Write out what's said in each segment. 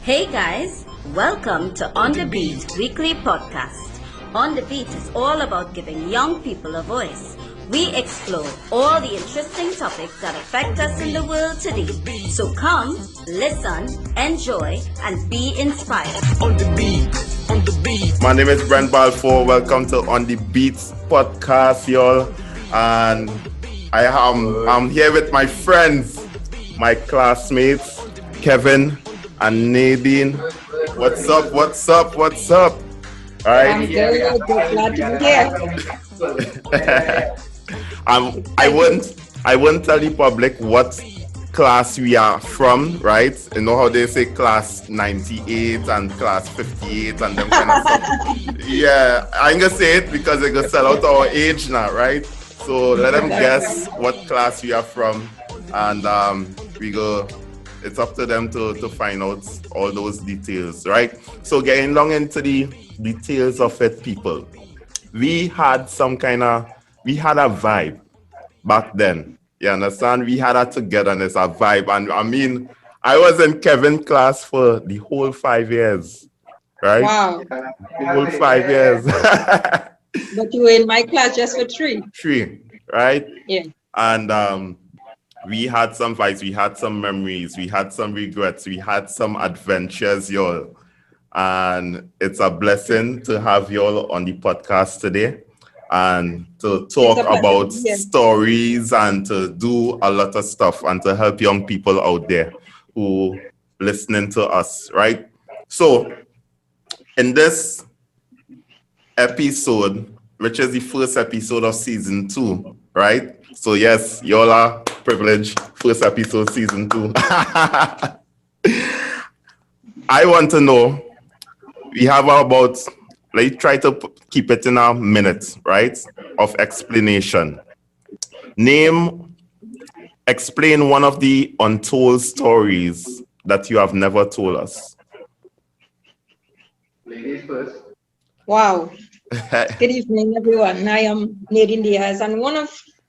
Hey guys, welcome to On the Beat weekly podcast. On the Beat is all about giving young people a voice. We explore all the interesting topics that affect us in the world today. So come, listen, enjoy, and be inspired. On the beat, on the beat. My name is Brent Balfour. Welcome to On the Beats podcast, y'all. And I'm here with my friends, my classmates, Kevin and Nadine. What's up? What's up? What's up? All right. I'm good. Glad to be here. I wouldn't tell the public what class we are from, right? You know how they say class 98 and class 58 and them kind of stuff. Yeah, I ain't gonna say it because they're gonna sell out our age now, right? So let them guess what class we are from, and it's up to them to find out all those details, right? So getting long into the details of it, people. We had a vibe back then. You understand? We had a togetherness, a vibe. And I mean, I was in Kevin's class for the whole 5 years, right? Wow. The whole 5 years. But you were in my class just for 3. 3, right? Yeah. And we had some fights, we had some memories, we had some regrets, we had some adventures, y'all. And it's a blessing to have y'all on the podcast today and to talk about stories and to do a lot of stuff and to help young people out there who listening to us, right? So in this episode, which is the first episode of season 2, right? So yes, y'all are privileged. First episode, season 2. I want to know, we have about, let's try to keep it in a minute, right, of explanation. Explain one of the untold stories that you have never told us. Ladies first. Wow. Good evening, everyone. I am Nadine Diaz, and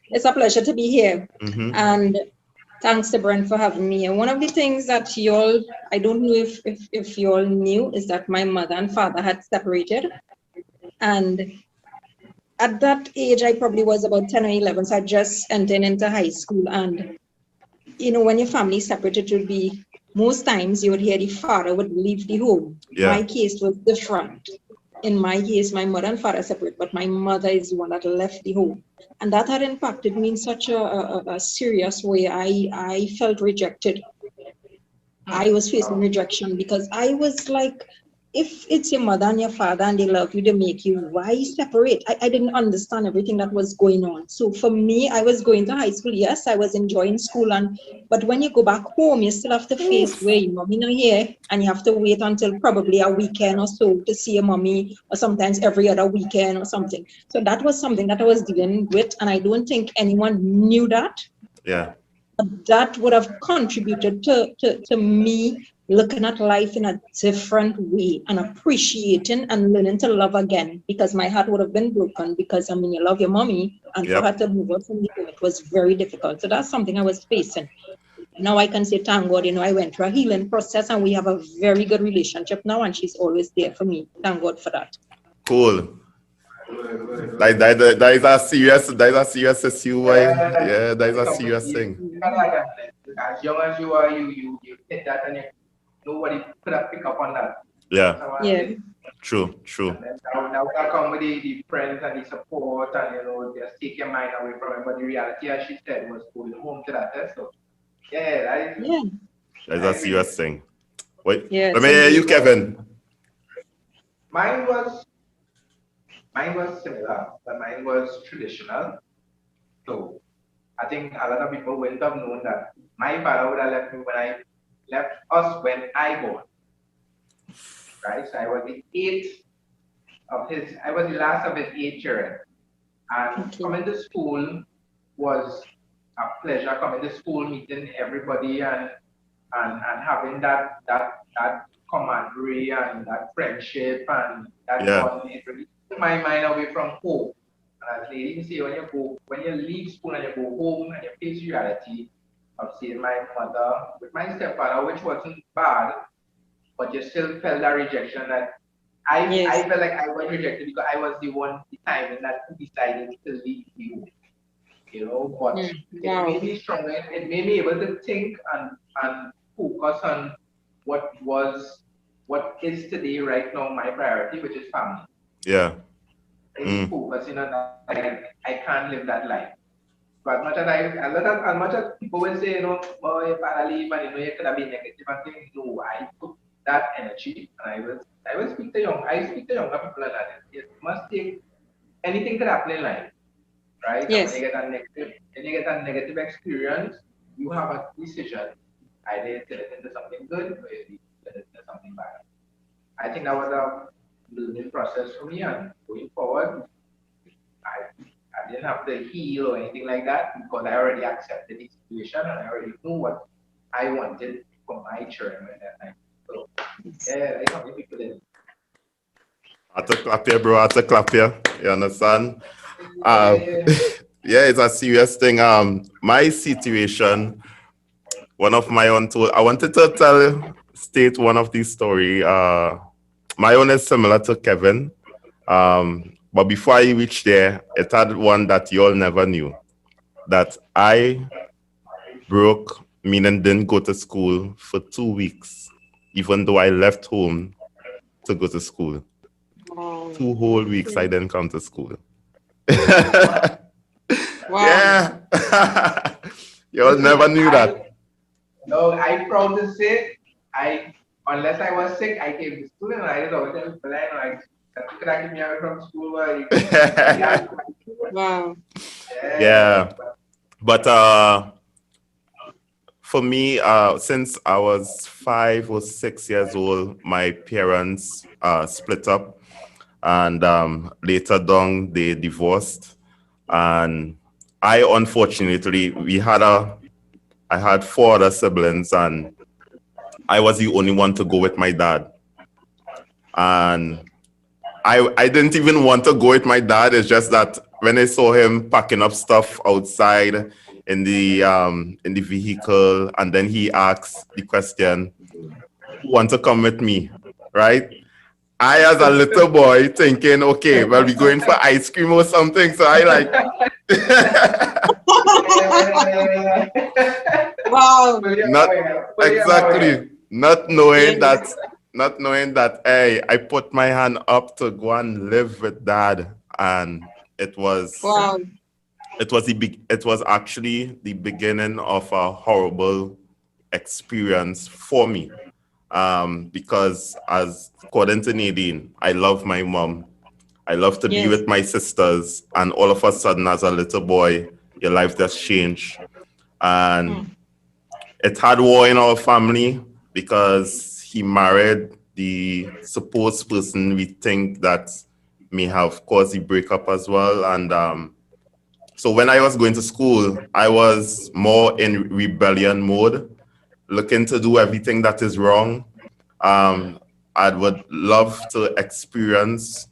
it's a pleasure to be here. Mm-hmm. And thanks to Brent for having me. And one of the things that I don't know if you all knew, is that my mother and father had separated. And at that age, I probably was about 10 or 11, so I just entered into high school. And, you know, when your family separated, it would be, most times you would hear the father would leave the home. Yeah. My case was different. In my case, my mother and father separate, but my mother is the one that left the home. And that had impacted me in such a serious way. I felt rejected. I was facing rejection because I was like, if it's your mother and your father and they love you, they make you, why separate? I didn't understand everything that was going on. So for me, I was going to high school. Yes, I was enjoying school. But when you go back home, you still have to face where your mommy not here, and you have to wait until probably a weekend or so to see your mommy, or sometimes every other weekend or something. So that was something that I was dealing with. And I don't think anyone knew that. Yeah. That would have contributed to me looking at life in a different way and appreciating and learning to love again, because my heart would have been broken because, I mean, you love your mommy, and for her to move on from you, it was very difficult. So that's something I was facing. Now I can say, thank God, you know, I went through a healing process and we have a very good relationship now, and she's always there for me. Thank God for that. Cool. That is a serious issue. Yeah, that is a serious thing. As young as you are, you hit that, and nobody could have picked up on that. Yeah. Yeah. True. And then now that come with the friends and the support, and you know, just take your mind away from it. But the reality, as she said, was going home to that. So yeah, That's a serious thing. Wait, yeah, let me hear you, Kevin. Mine was similar, but mine was traditional. So I think a lot of people wouldn't have known that my father would have left me left us when I born. Right? So I was the last of his 8 children. And coming to school was a pleasure, coming to school, meeting everybody and having that camaraderie and that friendship and that bond. It really took my mind away from home. And as Nadine say, when you leave school and you go home and you face reality of seeing my mother with my stepfather, which wasn't bad, but you still felt that rejection that I Yes. felt like I was rejected because I was the one deciding that who decided to leave you, but it Wow. made me stronger. It made me able to think and focus on what is today right now my priority, which is family. Yeah. Really focusing on that. I can't live that life. But as much as people will say, oh, you gotta leave and you could have been negative and things, no, I took that energy and I will speak to younger people like that. It must take anything could happen in life, right? And Yes. when you get a negative experience, you have a decision. Either you turn it into something good or you turn it into something bad. I think that was a learning process for me, and going forward, I didn't have to heal or anything like that because I already accepted the situation and I already knew what I wanted for my children at that time. So yeah, I something people didn't. I had to clap here, bro. I had to clap here. You understand? Yeah, Uh, yeah. yeah, it's a serious thing. My situation, one of my untold. I wanted to state one of these story. My own is similar to Kevin. But before I reached there, it had one that you all never knew. That I broke, meaning didn't go to school for 2 weeks, even though I left home to go to school. Wow. 2 whole weeks I didn't come to school. Wow. Yeah. You all never Listen, knew that. no, I proud to say, unless I was sick, I came to school and I just always tell people, you could keep me away from school, but yeah, Wow. yeah, Yeah. But for me, since I was 5 or 6 years old, my parents split up, and later down they divorced. And I, unfortunately, I had four other siblings, and I was the only one to go with my dad. And I didn't even want to go with my dad. It's just that when I saw him packing up stuff outside in the vehicle, and then he asked the question, "Who want to come with me?" Right? I, as a little boy, thinking, "Okay, well, we going for ice cream or something." So I like, Wow. not fully aware. exactly, not Yes. knowing that, hey, I put my hand up to go and live with dad, and it was Wow. it was actually the beginning of a horrible experience for me. Because as according to Nadine, I love my mom. I love to be Yes. with my sisters, and all of a sudden, as a little boy, your life just changed. And it had war in our family because he married the supposed person we think that may have caused the breakup as well. And so when I was going to school, I was more in rebellion mode, looking to do everything that is wrong. Um, I would love to experience.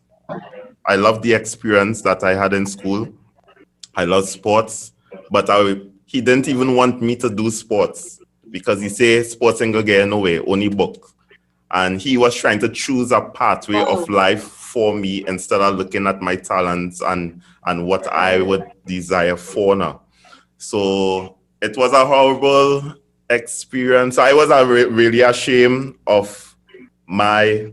I love the experience that I had in school. I love sports, but he didn't even want me to do sports because he said sports ain't gonna get nowhere, only books. And he was trying to choose a pathway Wow. of life for me instead of looking at my talents and what I would desire for now. So it was a horrible experience. I was really ashamed of my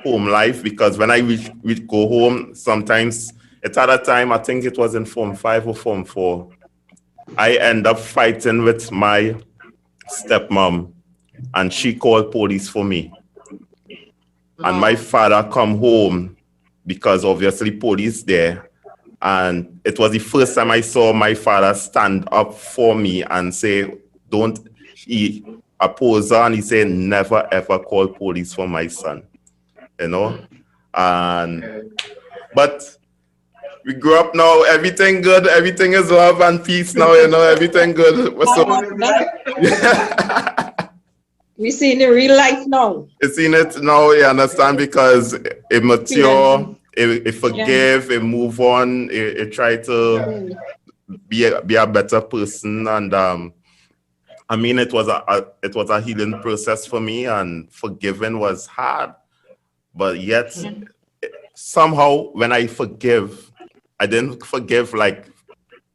home life because when I would go home, sometimes at other time, I think it was in Form 5 or Form 4, I end up fighting with my stepmom, and she called police for me. And my Wow. father come home because obviously police there. And it was the first time I saw my father stand up for me and say, don't, he oppose her, and he said, never ever call police for my son, you know? And, but we grew up now, everything good, everything is love and peace now, everything good. So, Wow. That we see in the real life now. it's in it now, you understand, because it Parents. mature, it Yeah. forgive, it move on, it try to Mm. be a better person. And I mean, it was a healing process for me, and forgiving was hard. But yet, somehow, when I forgive, I didn't forgive like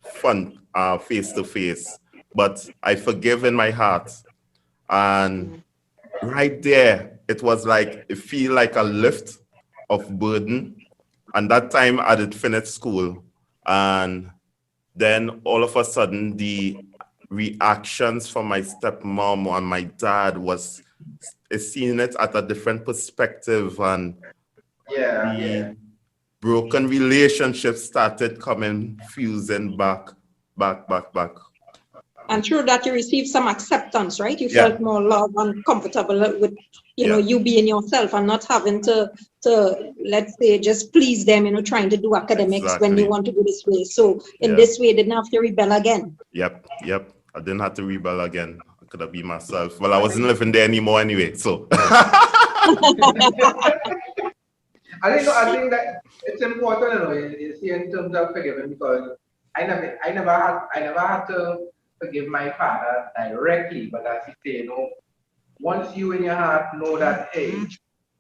fun, face to face, but I forgive in my heart. And right there, it was like it feel like a lift of burden. And that time, I did finish school, and then all of a sudden, the reactions from my stepmom and my dad was seeing it at a different perspective, and Yeah, yeah. the broken relationships started coming, fusing back. And through that, you received some acceptance, right? You Yeah, felt more love and comfortable with, yeah, you being yourself and not having to, let's say, just please them, trying to do academics when you exactly. want to go this way. So in Yeah, this way, you didn't have to rebel again. yep. I didn't have to rebel again. I could have been myself. Well, I wasn't living there anymore anyway, so. I think that it's important, you see, in terms of forgiving, because I never had to forgive my father directly, but as you say, once you in your heart know that, hey,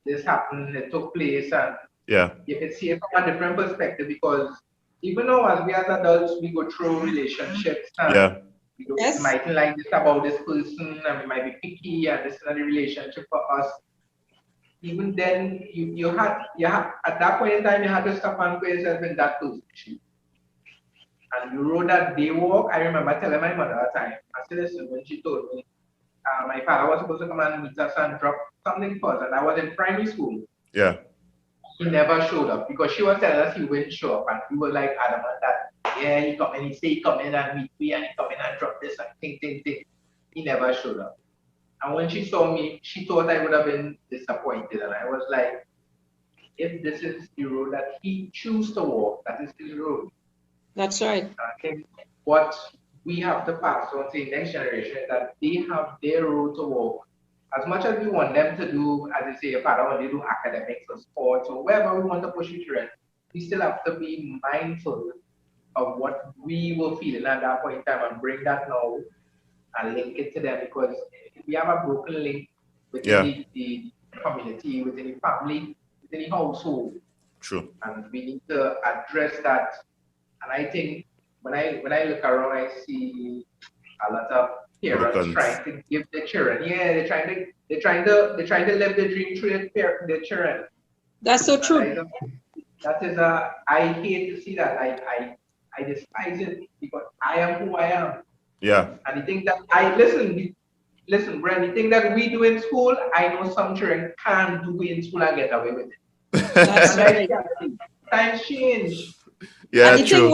this happened, it took place, and Yeah, you can see it from a different perspective, because even though as we as adults, we go through relationships, and yeah, we Yes. might like this about this person, and we might be picky, and this is not a relationship for us. Even then, you had at that point in time, you had to stop and put yourself in that position. And you rode that day walk. I remember telling my mother at the time, I said, listen, when she told me my father was supposed to come and meet us and drop something for us, and I was in primary school. yeah, He never showed up because she was telling us he wouldn't show up, and we were like adamant that yeah, he come in, he say he come in and meet me, and he come in and drop this and thing. He never showed up. And when she saw me, she thought I would have been disappointed, and I was like, if this is the road that he chooses to walk, that is his road. That's right. I think what we have to pass on to the next generation is that they have their road to walk. As much as we want them to do, as I say, if I don't want to do academics or sports or wherever we want to push your children, we still have to be mindful of what we were feeling at that point in time and bring that now and link it to them, because if we have a broken link within yeah, the community, within the family, within the household, true. and we need to address that. And I think when I look around, I see a lot of parents Broken. trying to give their children. Yeah, they're trying to live the dream through their children. That's so And I true. don't, that is a I hate to see that. I despise it because I am who I am. Yeah, And the thing that I listen, Brent, the thing that we do in school, I know some children can't do in school and get away with it. That's And I right. times change. And yeah, the thing, true.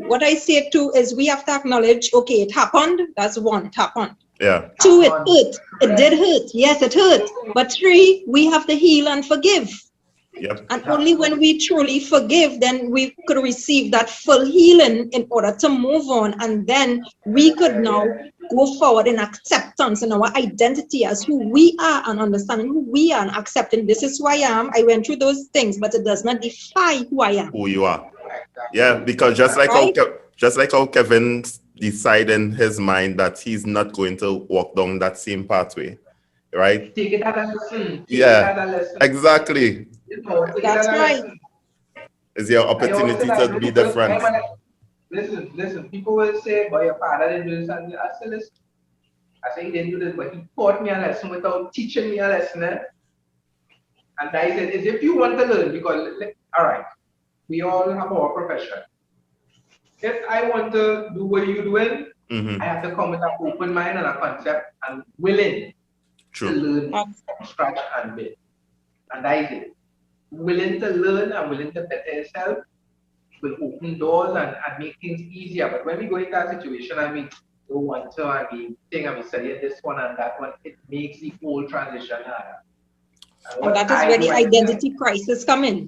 what I say too is we have to acknowledge, okay, it happened. That's one, it happened. Yeah, Two, it On hurt. It did hurt. Yes, it hurt. But three, we have to heal and forgive. yep, And only when we truly forgive, then we could receive that full healing in order to move on. And then we could now go forward in acceptance and our identity as who we are and understanding who we are and accepting this is who I am. I went through those things, but it does not define who I am. who you are. Yeah, exactly, because Right? Just like how Kevin decided in his mind that he's not going to walk down that same pathway, right? take it as a lesson. Take it Yeah, as a lesson. exactly. Take it as That's a right. lesson. It's your I always say opportunity that to be different. listen. People will say, "But your father didn't do this," and I say, "Listen, I say he didn't do this, but he taught me a lesson without teaching me a lesson." And I said, "Is if you want to learn, because all right, we all have our profession. If I want to do what you're doing, I Mm-hmm. have to come with an open mind and a concept and willing to True. learn That's from scratch and build. And that is it. Willing to learn and willing to better yourself will open doors and make things easier. But when we go into that situation and we don't want to and we think and we study this one and that one, it makes the whole transition harder. And and what that is I where do, the I think, identity crisis come in.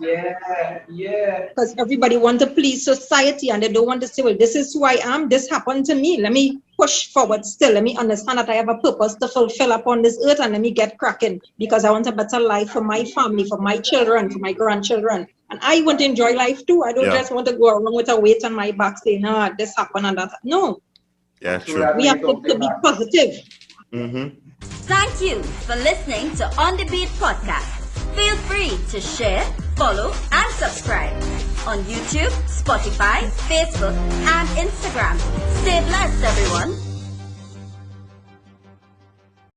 yeah. Because everybody want to please society and they don't want to say, well, this is who I am, this happened to me, let me push forward still, let me understand that I have a purpose to fulfill upon this earth and let me get cracking because I want a better life for my family, for my children, for my grandchildren, and I want to enjoy life too. I don't Yeah, just want to go around with a weight on my back saying, this happened and that. No, Yeah, So true. that We way have you to don't feel be bad. positive. Mm-hmm. Thank you for listening to On the Beat podcast. Feel free to share, follow, and subscribe on YouTube, Spotify, Facebook, and Instagram. Stay blessed, everyone.